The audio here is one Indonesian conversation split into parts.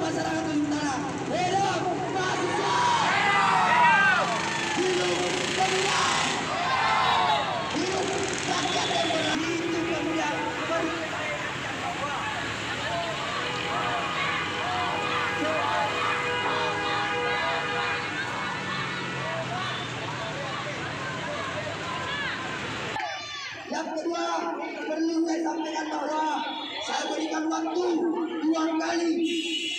masyarakat Utara. Hidup mahasiswa! Hidup pemuda! Hidup rakyat yang berat! Hidup pemuda! Yang kedua, perlu saya sampaikan bahwa saya berikan waktu 2 kali.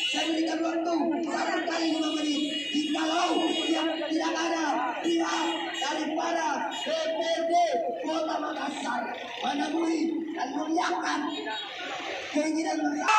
Saya berikan waktu 1 kali 5 menit. Jikalau yang tidak ada pihak daripada DPRD Kota Makassar menemui dan menyiapkan keinginan mereka.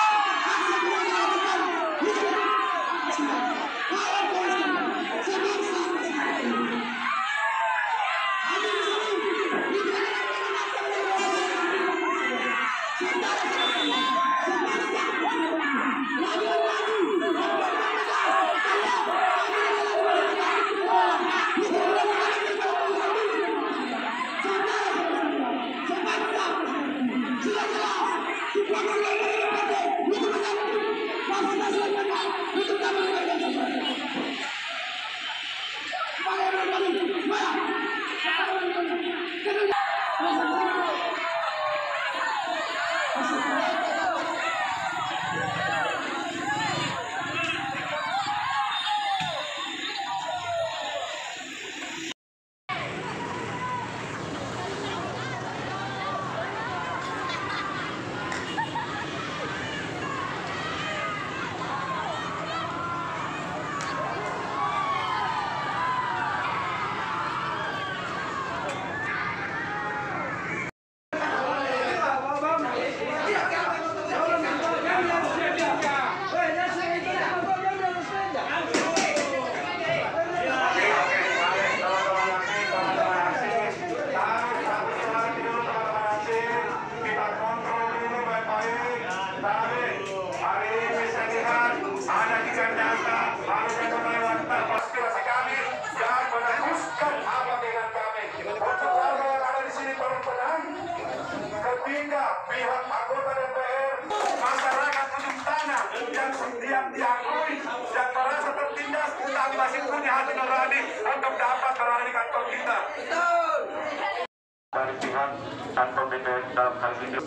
Ketika pihak anggota DPR, masyarakat ujung tanah yang setiap diakui dan merasa tertindas, kami masih punya hati nurani untuk dapat berada di kantor kita. Dari pihak kantor DPR dalam hal ini.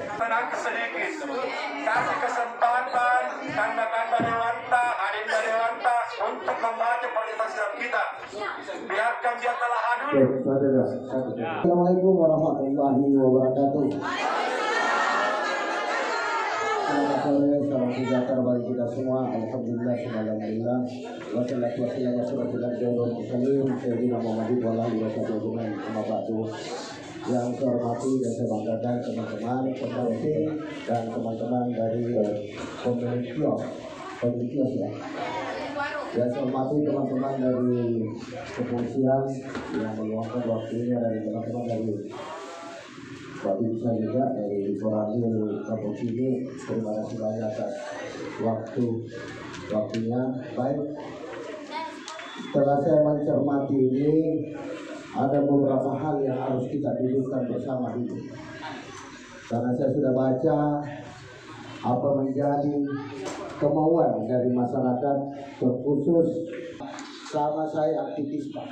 Tenang sedikit, kasih kesempatan kanda-kanda Dewanta, Adinda Dewanta untuk membaca perintah kita. Biarkan dia telah hadir. Assalamualaikum warahmatullahi wabarakatuh. Selamat sore, salam sejahtera bagi kita semua. Alhamdulillah, alhamdulillah. Wassalatu wassalamu ala rasulillah sayyidina Muhammadin wa ala alihi wasallam. Yang saya hormati dan saya banggakan teman-teman pendamping dan teman-teman dari komunitas ya. Dan saya hormati teman-teman dari kepolisian yang meluangkan waktunya, dari teman-teman dari Babinsa juga, dari Koramil Kampung ini. Terima kasih banyak atas waktunya. Baik, setelah saya mencermati ini, ada beberapa hal yang harus kita dudukkan bersama dulu. Karena saya sudah baca apa menjadi kemauan dari masyarakat, terkhusus sama saya aktivis Pak.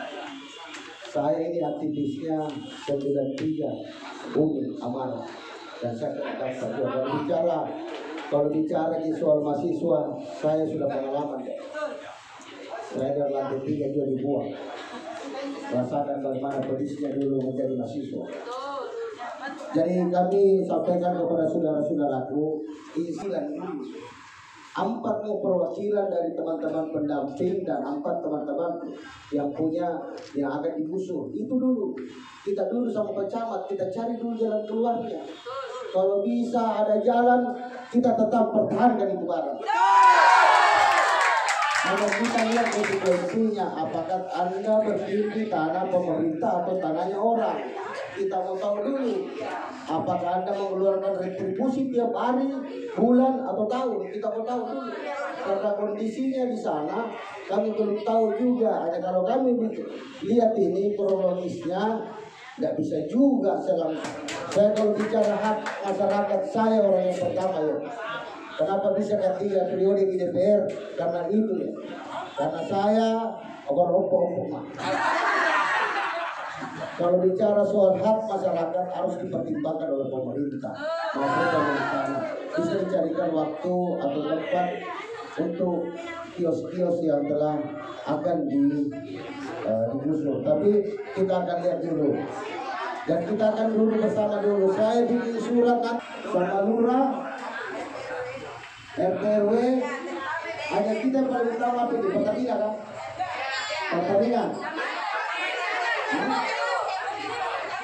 Saya ini aktivisnya 93 Umi Amanah, dan saya katakan kalau bicara di soal mahasiswa, saya sudah pengalaman deh. Saya dari lantai 3 juga dibuang. Rasakan bagaimana pedisnya dulu menjadi mahasiswa. Jadi kami sampaikan kepada saudara-saudaraku, isilan dulu 4 perwakilan dari teman-teman pendamping dan 4 teman-teman yang akan digusur. Itu dulu kita dulu sama pencamat, kita cari dulu jalan keluarnya. Kalau bisa ada jalan, kita tetap pertahankan itu barang. Kalau kita lihat konsekuensinya, apakah Anda berdiri tanah pemerintah atau tanahnya orang? Kita mau tahu dulu, apakah Anda mengeluarkan retribusi tiap hari, bulan, atau tahun? Kita mau tahu dulu. Karena kondisinya di sana, kami belum tahu juga. Hanya kalau kami lihat ini kronologisnya, Nggak bisa juga saya kalau bicara hak masyarakat, saya orang yang pertama ya. Kenapa bisa kan 3 periode di DPR? Karena itu ya. Karena saya orang ompong-ompong. Kalau bicara soal hak masyarakat harus dipertimbangkan oleh pemerintah maupun pemerintah. Bisa dicarikan waktu atau tempat untuk kios-kios yang telah akan digusur. Tapi kita akan lihat dulu. Dan kita akan dulu bersama dulu. Saya bikin surat sama lurah, RT RW. Hanya kita paling utama apa itu? Pertamina kan? Pertamina.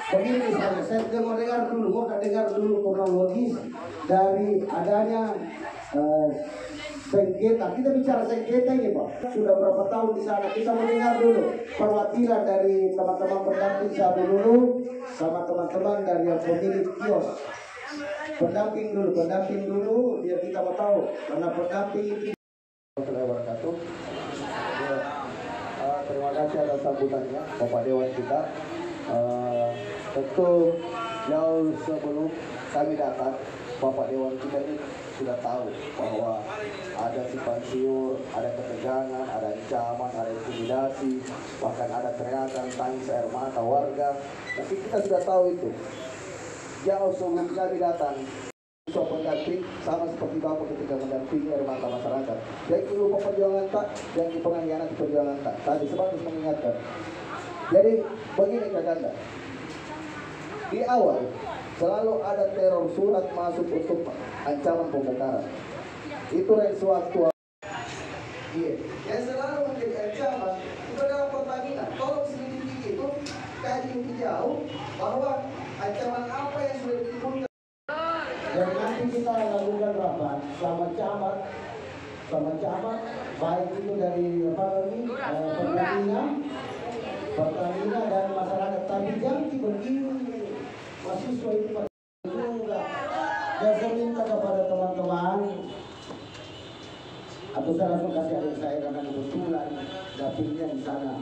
Begini saya dengar dulu, mau dengar dulu kronologis dari adanya sengketa. Kita bicara sengketa ini Pak, sudah berapa tahun di sana. Kita mendengar dulu perwakilan dari teman-teman pendamping sabu dulu, sama teman-teman dari yang pemilik kios. Pendamping dulu, biar kita mau tahu. Karena pendamping itu. Wabarakatuh. Terima kasih atas sambutannya Bapak Dewan kita. Tentu jauh sebelum kami datang, Bapak Dewan kita ini sudah tahu bahwa ada simpang siur, ada ketegangan, ada ancaman, ada intimidasi, bahkan ada teriakan, tangis air mata warga. Tapi kita sudah tahu itu. Jauh sebelum kami datang, pendamping sama seperti Bapak ketika mendampingi air mata masyarakat. Baik dulu perjuangan tak, yang di pengkhianat perjuangan tak. Tadi sebatas mengingatkan. Jadi begini Kakanda. Di awal selalu ada teror surat masuk untuk ancaman pembongkaran. Itu suatu yang selalu menjadi ancaman itu adalah Pertamina. Tolong selidiki itu, kaji lebih jauh bahwa ancaman apa yang sudah ditimbulkan. Dan nanti kita lakukan rapat sama camat, baik itu dari Pertamina dan masyarakat. Tapi jangan begini. Mahasiswa itu juga. Dan saya minta kepada teman-teman, atau saya langsung kasih adik saya karena kebetulan dapilnya di sana.